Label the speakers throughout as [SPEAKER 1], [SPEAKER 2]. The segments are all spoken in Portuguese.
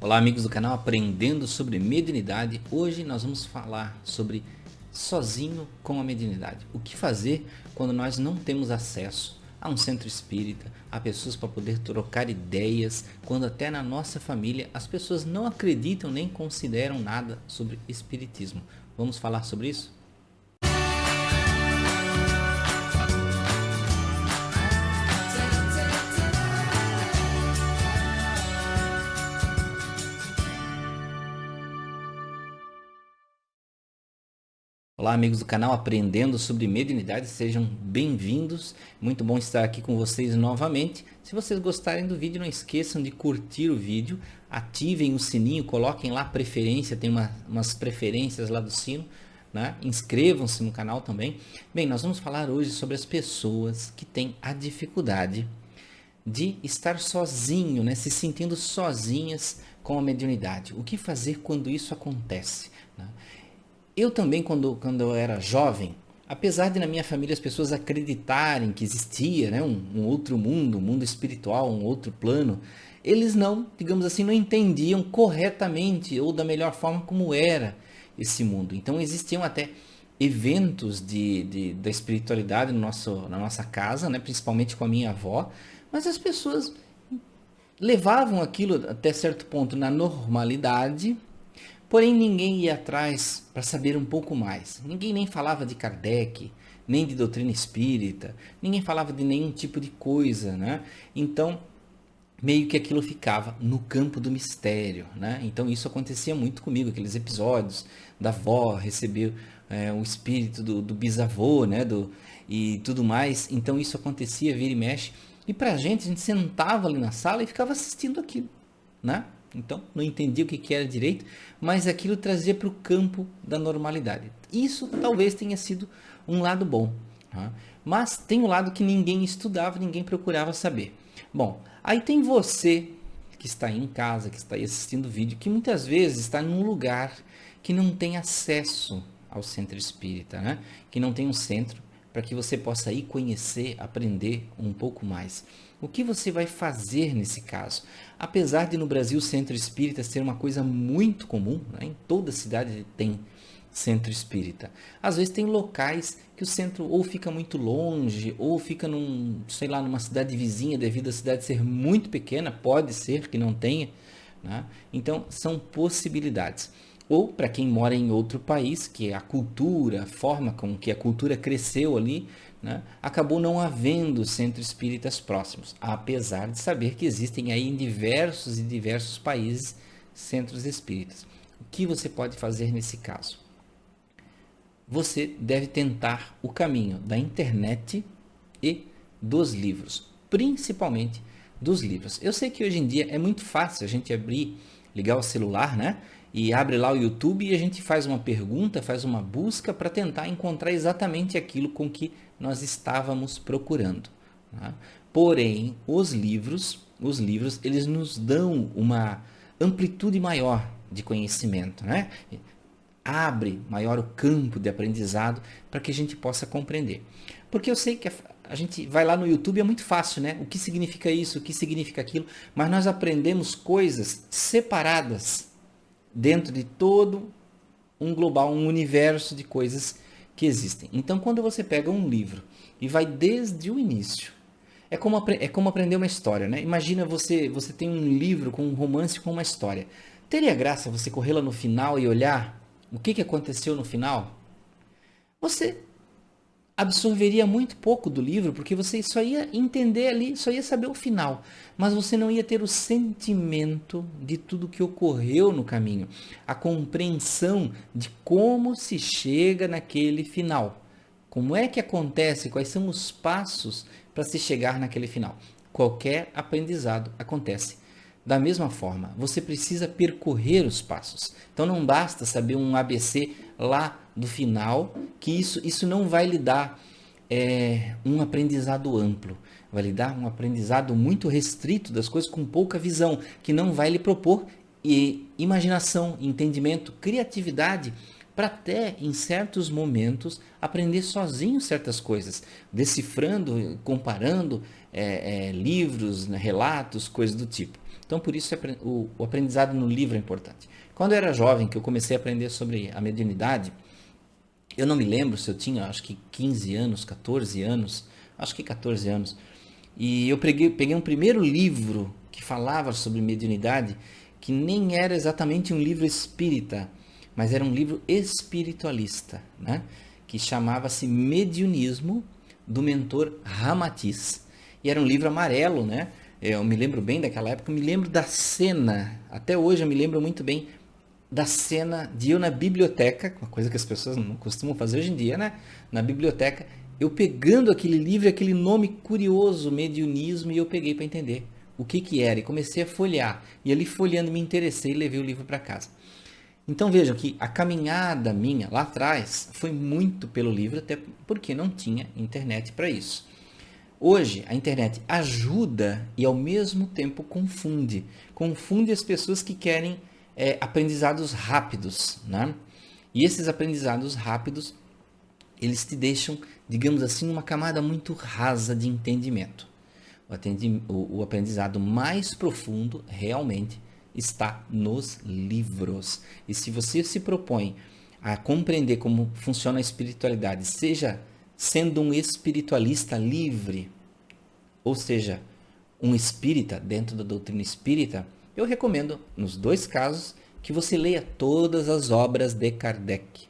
[SPEAKER 1] Olá amigos do canal Aprendendo sobre Mediunidade. Hoje nós vamos falar sobre sozinho com a mediunidade. O que fazer quando nós não temos acesso a um centro espírita, a pessoas para poder trocar ideias, quando até na nossa família as pessoas não acreditam nem consideram nada sobre espiritismo. Vamos falar sobre isso? Olá amigos do canal Aprendendo sobre Mediunidade, sejam bem-vindos, muito bom estar aqui com vocês novamente. Se vocês gostarem do vídeo, não esqueçam de curtir o vídeo, ativem o sininho, coloquem lá preferência, tem umas preferências lá do sino, né? Inscrevam-se no canal também. Bem, nós vamos falar hoje sobre as pessoas que têm a dificuldade de estar sozinho, né? Se sentindo sozinhas com a mediunidade. O que fazer quando isso acontece, né? Eu também, quando eu era jovem, apesar de na minha família as pessoas acreditarem que existia, né, um outro mundo, um mundo espiritual, um outro plano, eles não, digamos assim, não entendiam corretamente ou da melhor forma como era esse mundo. Então existiam até eventos da espiritualidade na nossa casa, né, principalmente com a minha avó, mas as pessoas levavam aquilo até certo ponto na normalidade. Porém, ninguém ia atrás para saber um pouco mais. Ninguém nem falava de Kardec, nem de doutrina espírita, ninguém falava de nenhum tipo de coisa, né? Então, meio que aquilo ficava no campo do mistério, né? Então, isso acontecia muito comigo, aqueles episódios da avó receber o espírito do bisavô, né? E tudo mais. Então, isso acontecia, vira e mexe. E a gente sentava ali na sala e ficava assistindo aquilo, né? Então, não entendia o que era direito, mas aquilo trazia para o campo da normalidade. Isso talvez tenha sido um lado bom, tá? Mas tem um lado que ninguém estudava, ninguém procurava saber. Bom, aí tem você que está aí em casa, que está aí assistindo o vídeo, que muitas vezes está num lugar que não tem acesso ao centro espírita, né? Que não tem um centro para que você possa ir conhecer, aprender um pouco mais. O que você vai fazer nesse caso? Apesar de no Brasil o centro espírita ser uma coisa muito comum, né? Em toda cidade tem centro espírita. Às vezes tem locais que o centro ou fica muito longe, ou fica numa cidade vizinha, devido à cidade ser muito pequena, pode ser que não tenha, né? Então são possibilidades. Ou para quem mora em outro país, que a cultura, a forma com que a cultura cresceu ali, né, acabou não havendo centros espíritas próximos, apesar de saber que existem aí em diversos países centros espíritas. O que você pode fazer nesse caso? Você deve tentar o caminho da internet e dos livros, principalmente dos livros. Eu sei que hoje em dia é muito fácil a gente ligar o celular, né? E abre lá o YouTube e a gente faz uma pergunta, faz uma busca para tentar encontrar exatamente aquilo com que nós estávamos procurando, tá? Porém, os livros, eles nos dão uma amplitude maior de conhecimento, né? Abre maior o campo de aprendizado para que a gente possa compreender. Porque eu sei que a gente vai lá no YouTube, é muito fácil, né? O que significa isso, o que significa aquilo, mas nós aprendemos coisas separadas dentro de todo um global, um universo de coisas que existem. Então, quando você pega um livro e vai desde o início, é como aprender uma história, né? Imagina você tem um livro com um romance com uma história. Teria graça você correr lá no final e olhar o que aconteceu no final? Você absorveria muito pouco do livro, porque você só ia entender ali, só ia saber o final, mas você não ia ter o sentimento de tudo que ocorreu no caminho, a compreensão de como se chega naquele final, como é que acontece, quais são os passos para se chegar naquele final. Qualquer aprendizado acontece da mesma forma, você precisa percorrer os passos. Então não basta saber um ABC lá do final, que isso não vai lhe dar um aprendizado amplo. Vai lhe dar um aprendizado muito restrito das coisas, com pouca visão, que não vai lhe propor imaginação, entendimento, criatividade, para até em certos momentos aprender sozinho certas coisas, decifrando, comparando livros, né, relatos, coisas do tipo. Então, por isso, o aprendizado no livro é importante. Quando eu era jovem, que eu comecei a aprender sobre a mediunidade, eu não me lembro se eu tinha, acho que 15 anos, 14 anos, acho que 14 anos, e eu peguei um primeiro livro que falava sobre mediunidade, que nem era exatamente um livro espírita, mas era um livro espiritualista, né? Que chamava-se Mediunismo, do mentor Ramatiz. E era um livro amarelo, né? Eu me lembro bem daquela época, eu me lembro da cena, até hoje eu me lembro muito bem da cena de eu na biblioteca, uma coisa que as pessoas não costumam fazer hoje em dia, né? Na biblioteca, eu pegando aquele livro, aquele nome curioso, mediunismo, e eu peguei para entender o que que era e comecei a folhear. E ali folheando me interessei e levei o livro para casa. Então vejam que a caminhada minha lá atrás foi muito pelo livro, até porque não tinha internet para isso. Hoje a internet ajuda e ao mesmo tempo confunde. Confunde as pessoas que querem aprendizados rápidos, né? E esses aprendizados rápidos, eles te deixam, digamos assim, numa camada muito rasa de entendimento. O aprendizado mais profundo realmente está nos livros. E se você se propõe a compreender como funciona a espiritualidade, seja sendo um espiritualista livre, ou seja, um espírita dentro da doutrina espírita, eu recomendo, nos dois casos, que você leia todas as obras de Kardec.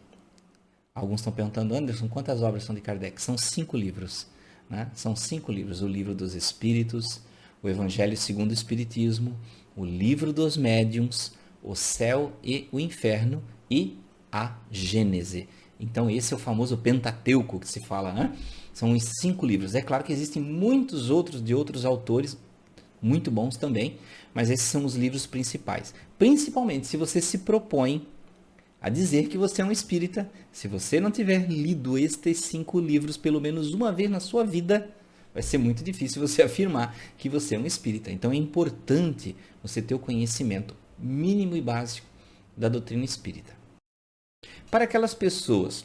[SPEAKER 1] Alguns estão perguntando, Anderson, quantas obras são de Kardec? São 5 livros. Né? São 5 livros. O Livro dos Espíritos, o Evangelho segundo o Espiritismo, o Livro dos Médiuns, o Céu e o Inferno e a Gênese. Então esse é o famoso Pentateuco que se fala, né? São os 5 livros. É claro que existem muitos outros de outros autores, muito bons também, mas esses são os livros principais. Principalmente se você se propõe a dizer que você é um espírita, se você não tiver lido estes 5 livros pelo menos uma vez na sua vida, vai ser muito difícil você afirmar que você é um espírita. Então é importante você ter o conhecimento mínimo e básico da doutrina espírita. Para aquelas pessoas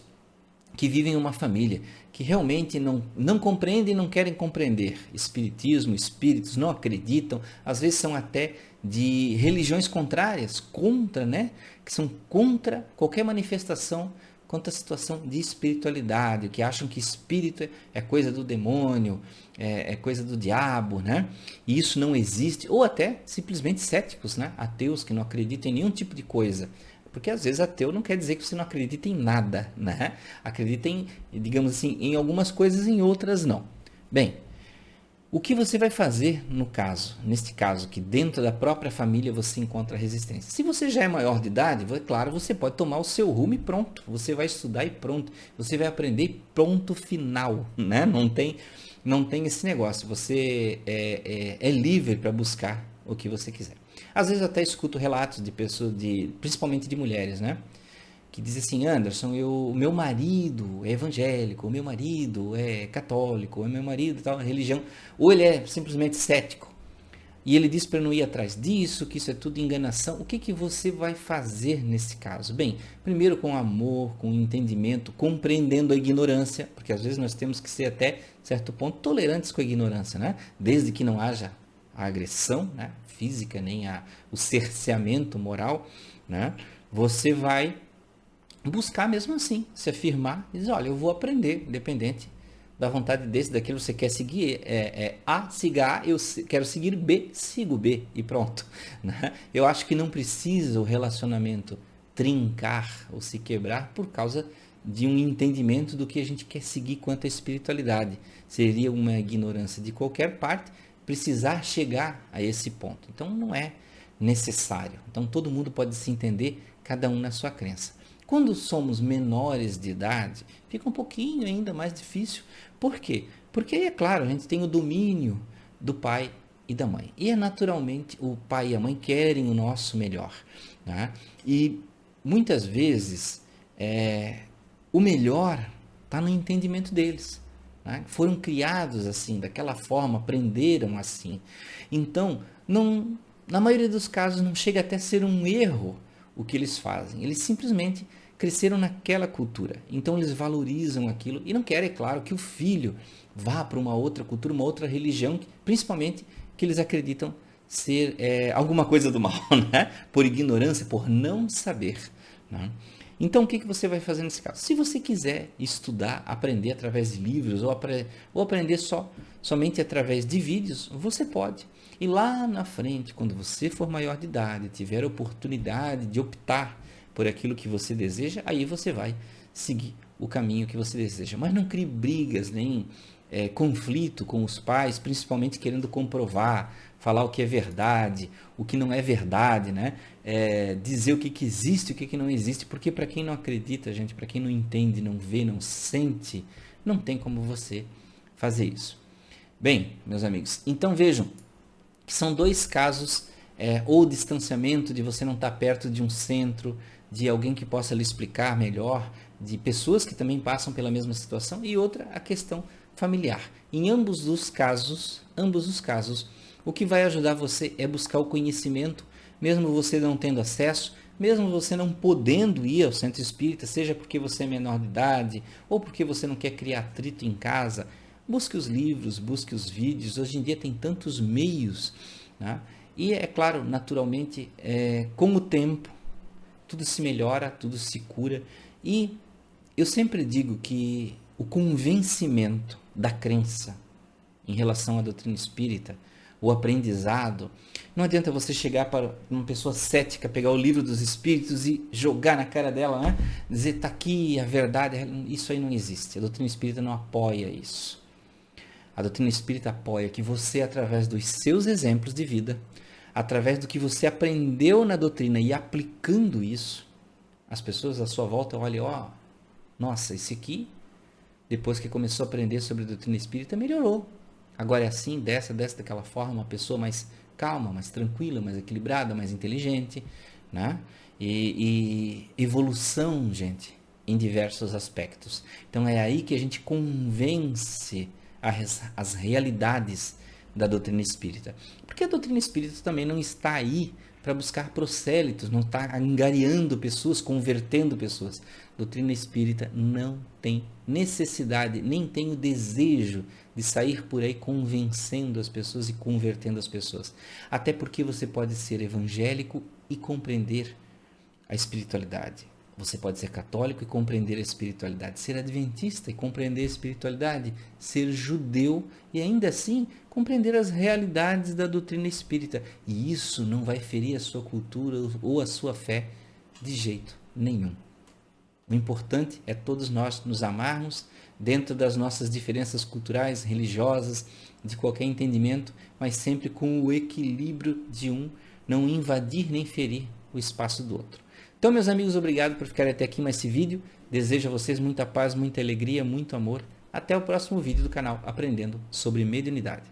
[SPEAKER 1] que vivem em uma família que realmente não compreendem e não querem compreender espiritismo, espíritos, não acreditam, às vezes são até de religiões contrárias, contra, né? Que são contra qualquer manifestação, contra a situação de espiritualidade, que acham que espírito é coisa do demônio, é coisa do diabo, né? E isso não existe, ou até simplesmente céticos, né? Ateus que não acreditam em nenhum tipo de coisa. Porque às vezes ateu não quer dizer que você não acredita em nada, né? Acredita em, digamos assim, em algumas coisas e em outras não. Bem, o que você vai fazer neste caso, que dentro da própria família você encontra resistência? Se você já é maior de idade, claro, você pode tomar o seu rumo e pronto. Você vai estudar e pronto. Você vai aprender e pronto, final, né? Não tem esse negócio. Você é livre para buscar o que você quiser. Às vezes eu até escuto relatos de pessoas, principalmente de mulheres, né? Que dizem assim, Anderson, o meu marido é evangélico, o meu marido é católico, o meu marido tal religião, ou ele é simplesmente cético. E ele diz para não ir atrás disso, que isso é tudo enganação. O que você vai fazer nesse caso? Bem, primeiro com amor, com entendimento, compreendendo a ignorância, porque às vezes nós temos que ser até certo ponto tolerantes com a ignorância, né? Desde que não haja a agressão, né? Física, nem o cerceamento moral, né? Você vai buscar mesmo assim, se afirmar e dizer, olha, eu vou aprender, independente da vontade daquilo que você quer seguir, A, siga A, eu quero seguir B, sigo B e pronto. Né? Eu acho que não precisa o relacionamento trincar ou se quebrar por causa de um entendimento do que a gente quer seguir quanto à espiritualidade. Seria uma ignorância de qualquer parte precisar chegar a esse ponto. Então não é necessário. Então todo mundo pode se entender, cada um na sua crença. Quando somos menores de idade, fica um pouquinho ainda mais difícil. Por quê? Porque, é claro, a gente tem o domínio do pai e da mãe. E, naturalmente, o pai e a mãe querem o nosso melhor. Né? E, muitas vezes, o melhor está no entendimento deles. Né? Foram criados assim, daquela forma, aprenderam assim. Então, na maioria dos casos, não chega até a ser um erro o que eles fazem. Eles simplesmente cresceram naquela cultura. Então eles valorizam aquilo e não querem, é claro, que o filho vá para uma outra cultura, uma outra religião, principalmente que eles acreditam ser alguma coisa do mal, né? Por ignorância, por não saber, né? Então, o que você vai fazer nesse caso? Se você quiser estudar, aprender através de livros ou aprender somente através de vídeos, você pode. E lá na frente, quando você for maior de idade, tiver a oportunidade de optar por aquilo que você deseja, aí você vai seguir o caminho que você deseja. Mas não crie brigas, nem conflito com os pais, principalmente querendo comprovar, falar o que é verdade, o que não é verdade, né? Dizer o que existe, o que não existe, porque para quem não acredita, gente, para quem não entende, não vê, não sente, não tem como você fazer isso. Bem, meus amigos, então vejam que são dois casos, ou distanciamento, de você não estar perto de um centro, de alguém que possa lhe explicar melhor, de pessoas que também passam pela mesma situação, e outra, a questão familiar. Em ambos os casos, o que vai ajudar você é buscar o conhecimento, mesmo você não tendo acesso, mesmo você não podendo ir ao centro espírita, seja porque você é menor de idade ou porque você não quer criar atrito em casa, busque os livros, busque os vídeos. Hoje em dia tem tantos meios, né? E é claro, naturalmente, com o tempo, tudo se melhora, tudo se cura. E eu sempre digo que o convencimento da crença em relação à doutrina espírita, o aprendizado, não adianta você chegar para uma pessoa cética, pegar o livro dos espíritos e jogar na cara dela, né? Dizer, tá aqui a verdade. Isso aí não existe. A doutrina espírita não apoia isso. A doutrina espírita apoia que você, através dos seus exemplos de vida, através do que você aprendeu na doutrina e aplicando isso, as pessoas à sua volta olham, nossa, esse aqui, depois que começou a aprender sobre a doutrina espírita, melhorou. Agora é assim, daquela forma, uma pessoa mais calma, mais tranquila, mais equilibrada, mais inteligente, né? E evolução, gente, em diversos aspectos. Então é aí que a gente convence as realidades da doutrina espírita. Porque a doutrina espírita também não está aí para buscar prosélitos, não está angariando pessoas, convertendo pessoas. A doutrina espírita não tem necessidade, nem tem o desejo de sair por aí convencendo as pessoas e convertendo as pessoas. Até porque você pode ser evangélico e compreender a espiritualidade. Você pode ser católico e compreender a espiritualidade, ser adventista e compreender a espiritualidade, ser judeu e ainda assim compreender as realidades da doutrina espírita. E isso não vai ferir a sua cultura ou a sua fé de jeito nenhum. O importante é todos nós nos amarmos dentro das nossas diferenças culturais, religiosas, de qualquer entendimento, mas sempre com o equilíbrio de um, não invadir nem ferir o espaço do outro. Então, meus amigos, obrigado por ficarem até aqui mais esse vídeo. Desejo a vocês muita paz, muita alegria, muito amor. Até o próximo vídeo do canal Aprendendo sobre Mediunidade.